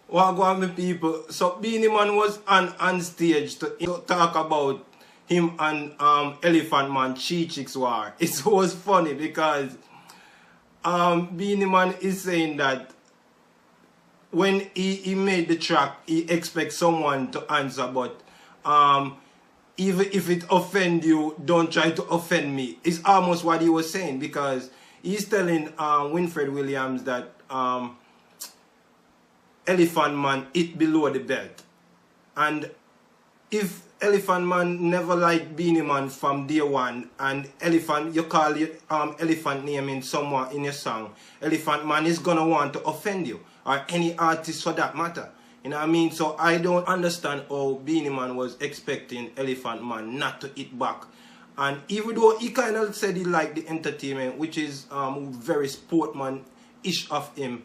What go on, my people? So Beenie Man was on stage to talk about him and Elephant Man Chicks war. It was funny because Beenie Man is saying that when he made the track, he expects someone to answer, but even if it offend you, don't try to offend me. It's almost what he was saying, because he's telling Winford Williams that Elephant Man hit below the belt. And if Elephant Man never liked Beenie Man from day one, and Elephant, you call it Elephant name in someone in your song, Elephant Man is gonna want to offend you, or any artist for that matter. You know what I mean? So I don't understand how Beenie Man was expecting Elephant Man not to hit back. And even though he kind of said he liked the entertainment, which is very sportsman-ish of him,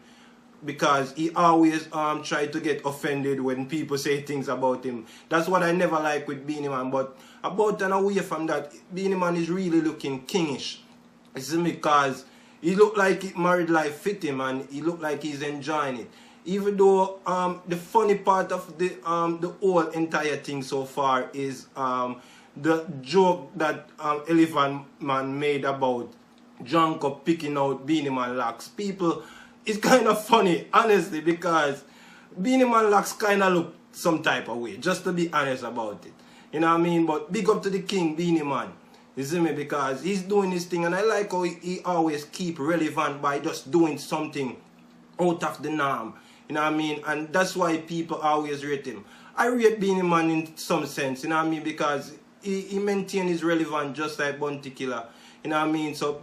because he always tried to get offended when people say things about him. That's what I never like with Beenie Man. But about and away from that, Beenie Man is really looking kingish. It's because he look like married life fit him, and he look like he's enjoying it. Even though the funny part of the whole entire thing so far is the joke that Elephant Man made about Junko picking out Beenie Man locks. People, it's kind of funny, honestly, because Beenie Man locks kind of look some type of way, just to be honest about it. You know what I mean? But big up to the king, Beenie Man. You see me? Because he's doing his thing, and I like how he always keep relevant by just doing something out of the norm. You know what I mean? And that's why people always rate him. I rate Beenie Man in some sense, you know what I mean? Because he maintains his relevance just like Bounty Killer. You know what I mean? So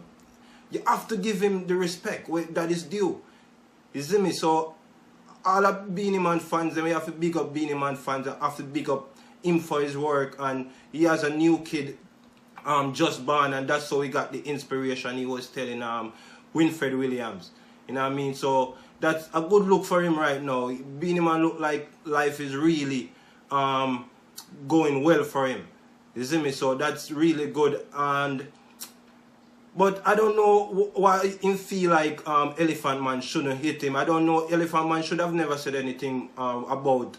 you have to give him the respect that is due. You see me? So all of Beenie Man fans, we have to big up Beenie Man fans, and have to big up him for his work. And he has a new kid just born, and that's how he got the inspiration he was telling Winford Williams. You know what I mean? So that's a good look for him right now. Beenie Man look like life is really going well for him. You see me? So that's really good. But I don't know why him feel like Elephant Man shouldn't hit him. I don't know. Elephant Man should have never said anything about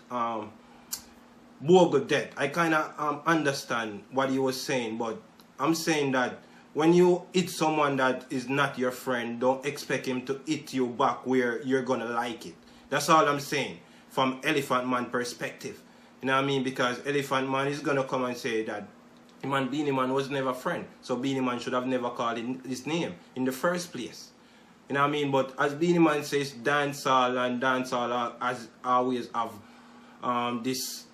Bogle death. I kind of understand what he was saying, but I'm saying that when you hit someone that is not your friend, don't expect him to hit you back where you're gonna like it. That's all I'm saying from Elephant Man perspective. You know what I mean? Because Elephant Man is gonna come and say that him and Beenie Man was never friend, so Beenie Man should have never called his name in the first place. You know what I mean? But as Beenie Man says, dancehall and dancehall as always have this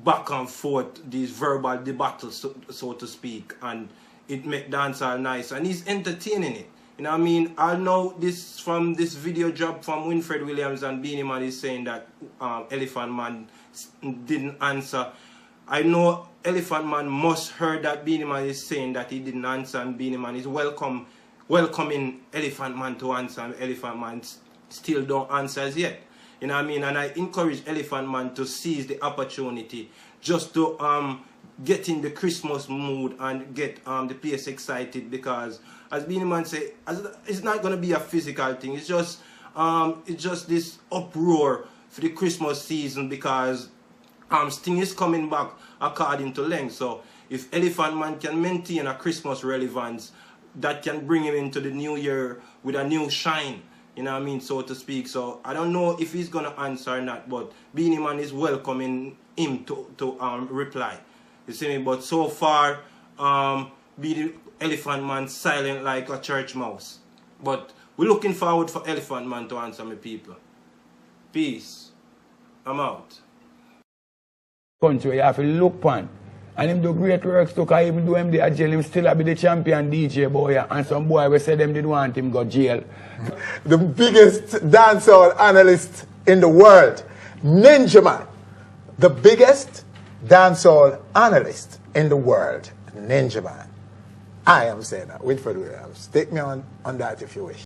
back and forth, these verbal debattles, so to speak, and it make dancehall nice, and he's entertaining it. You know what I mean? I know this from this video drop from Winford Williams, and Beenie Man is saying that Elephant Man didn't answer. I know Elephant Man must heard that Beenie Man is saying that he didn't answer, and Beenie Man is welcoming Elephant Man to answer, and Elephant Man still don't answer as yet. You know what I mean? And I encourage Elephant Man to seize the opportunity just to get in the Christmas mood and get the place excited, because as Beenie Man say, it's not gonna be a physical thing. It's just this uproar for the Christmas season, because Sting is coming back according to length. So if Elephant Man can maintain a Christmas relevance, that can bring him into the new year with a new shine. You know what I mean, so to speak. So I don't know if he's gonna answer or not, but Beenie Man is welcoming him to reply. You see me? But so far, Elephant Man silent like a church mouse. But we're looking forward for Elephant Man to answer me, people. Peace. I'm out. Country, you have to look on. And him do great works too, because even though him the jail, him still be the champion DJ boy. And some boy we say them didn't want him go jail. The biggest dancehall analyst in the world, Ninja Man. The biggest dancehall analyst in the world, Ninja Man. I am saying that. Winford Williams. Take me on that if you wish.